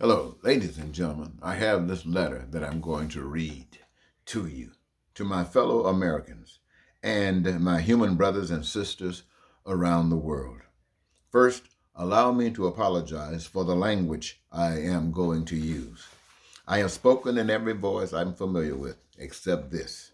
Hello, ladies and gentlemen. I have this letter that I'm going to read to you, to my fellow Americans, and my human brothers and sisters around the world. First, allow me to apologize for the language I am going to use. I have spoken in every voice I'm familiar with, except this.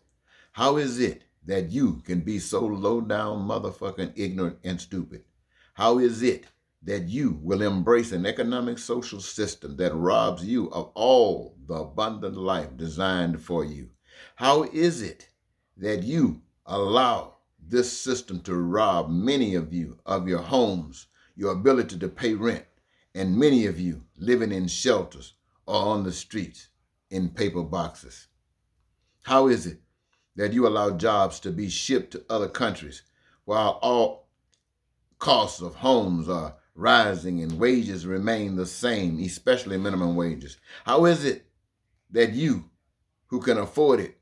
How is it that you can be so low down, motherfucking ignorant and stupid? How is it that you will embrace an economic social system that robs you of all the abundant life designed for you? How is it that you allow this system to rob many of you of your homes, your ability to pay rent, and many of you living in shelters or on the streets in paper boxes? How is it that you allow jobs to be shipped to other countries while all costs of homes are rising and wages remain the same, especially minimum wages? How is it that you, who can afford it,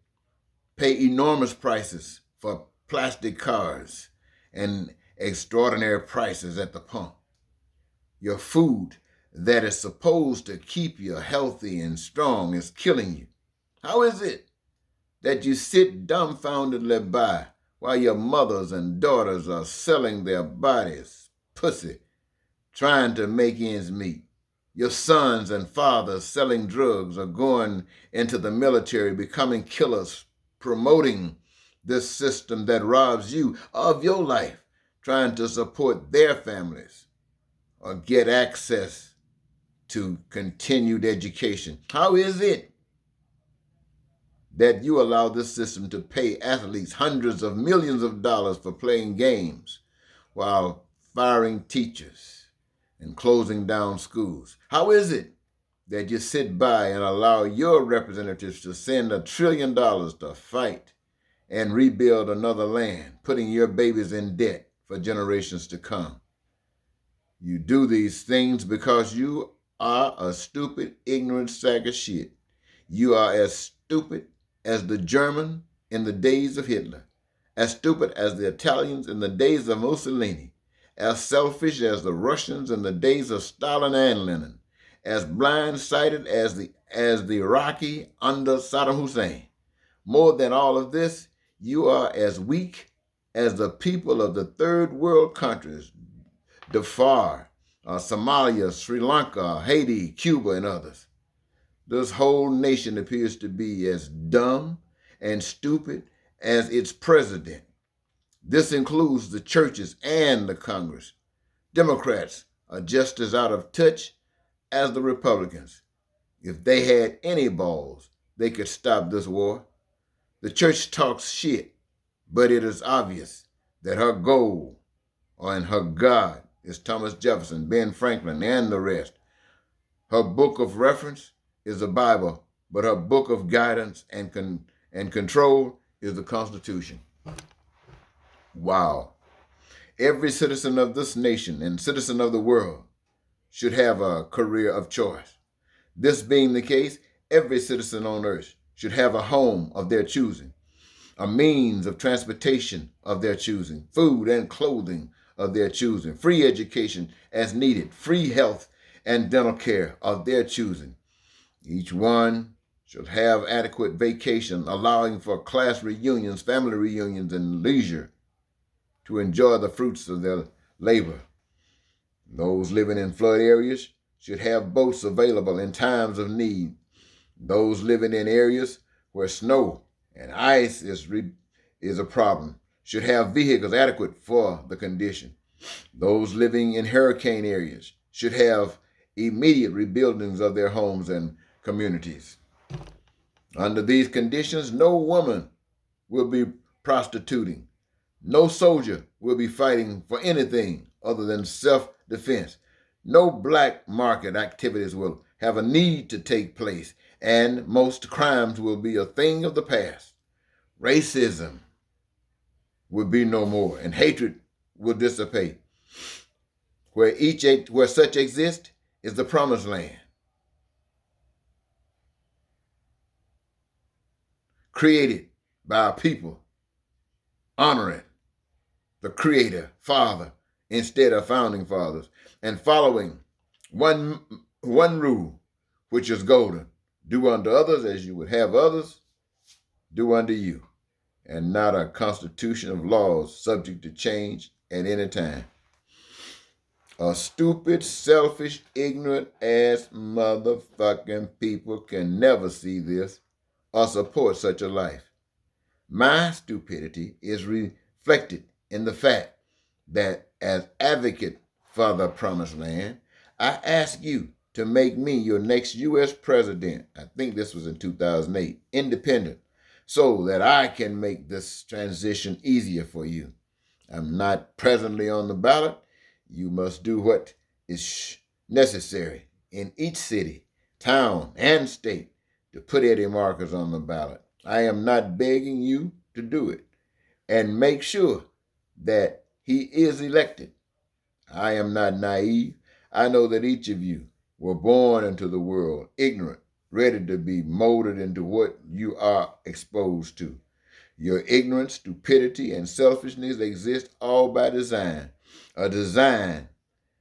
pay enormous prices for plastic cars and extraordinary prices at the pump? Your food that is supposed to keep you healthy and strong is killing you. How is it that you sit dumbfoundedly by while your mothers and daughters are selling their bodies, pussy, trying to make ends meet? Your sons and fathers selling drugs or going into the military, becoming killers, promoting this system that robs you of your life, trying to support their families or get access to continued education. How is it that you allow this system to pay athletes hundreds of millions of dollars for playing games while firing teachers and closing down schools? How is it that you sit by and allow your representatives to send $1 trillion to fight and rebuild another land, putting your babies in debt for generations to come? You do these things because you are a stupid, ignorant sack of shit. You are as stupid as the German in the days of Hitler, as stupid as the Italians in the days of Mussolini, as selfish as the Russians in the days of Stalin and Lenin, as blind-sighted as the Iraqi under Saddam Hussein. More than all of this, you are as weak as the people of the third world countries, Darfur, Somalia, Sri Lanka, Haiti, Cuba, and others. This whole nation appears to be as dumb and stupid as its president. This includes the churches and the Congress. Democrats are just as out of touch as the Republicans. If they had any balls, they could stop this war. The church talks shit, but it is obvious that her goal and her God is Thomas Jefferson, Ben Franklin, and the rest. Her book of reference is the Bible, but her book of guidance and control is the Constitution. Wow. Every citizen of this nation and citizen of the world should have a career of choice. This being the case, every citizen on earth should have a home of their choosing, a means of transportation of their choosing, food and clothing of their choosing, free education as needed, free health and dental care of their choosing. Each one should have adequate vacation, allowing for class reunions, family reunions, and leisure to enjoy the fruits of their labor. Those living in flood areas should have boats available in times of need. Those living in areas where snow and ice is a problem should have vehicles adequate for the condition. Those living in hurricane areas should have immediate rebuildings of their homes and communities. Under these conditions, no woman will be prostituting. No soldier will be fighting for anything other than self-defense. No black market activities will have a need to take place, and most crimes will be a thing of the past. Racism will be no more, and hatred will dissipate. Where such exists is the promised land, created by a people honoring the Creator, Father, instead of founding fathers, and following one rule which is golden. Do unto others as you would have others do unto you, and not a constitution of laws subject to change at any time. A stupid, selfish, ignorant ass motherfucking people can never see this or support such a life. My stupidity is reflected in the fact that as advocate for the promised land, I ask you to make me your next U.S. president. I think this was in 2008, independent, so that I can make this transition easier for you. I'm not presently on the ballot. You must do what is necessary in each city, town, and state to put Eddie Marcus on the ballot. I am not begging you to do it, and make sure that he is elected. I am not naive. I know that each of you were born into the world ignorant, ready to be molded into what you are exposed to. Your ignorance, stupidity, and selfishness exist all by design, a design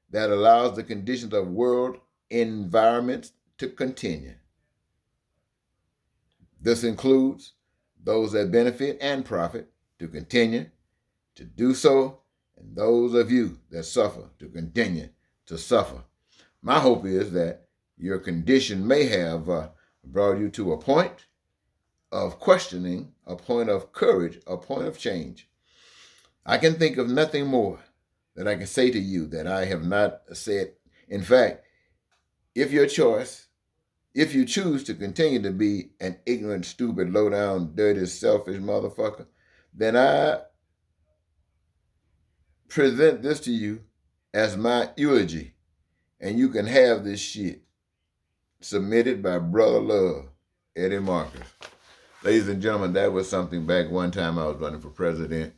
that allows the conditions of world environments to continue. This includes those that benefit and profit to continue to do so, and those of you that suffer to continue to suffer. My hope is that your condition may have brought you to a point of questioning, a point of courage, a point of change. I can think of nothing more that I can say to you that I have not said. In fact, if you choose to continue to be an ignorant, stupid, low-down, dirty, selfish motherfucker, then I present this to you as my eulogy, and you can have this shit submitted by Brother Love, Eddie Marcus. Ladies and gentlemen, that was something back one time I was running for president,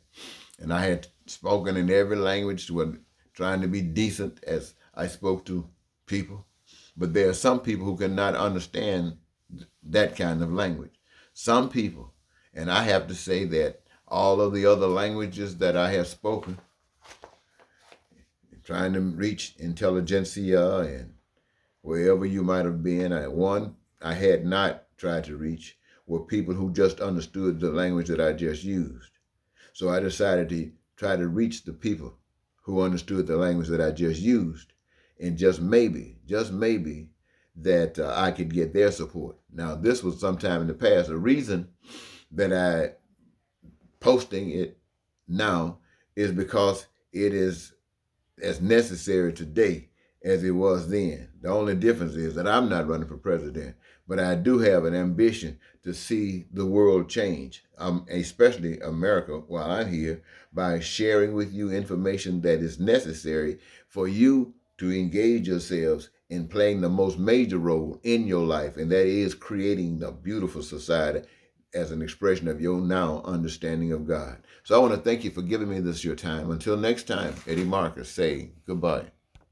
and I had spoken in every language, trying to be decent as I spoke to people. But there are some people who cannot understand that kind of language. Some people, and I have to say that all of the other languages that I have spoken, trying to reach intelligentsia and wherever you might have been, I had not tried to reach were people who just understood the language that I just used. So I decided to try to reach the people who understood the language that I just used, and just maybe that I could get their support. Now, this was sometime in the past. The reason that I posting it now is because it is as necessary today as it was then. The only difference is that I'm not running for president, but I do have an ambition to see the world change, especially America, while I'm here, by sharing with you information that is necessary for you to engage yourselves in playing the most major role in your life, and that is creating a beautiful society as an expression of your now understanding of God. So I want to thank you for giving me this your time. Until next time, Eddie Marcus saying goodbye.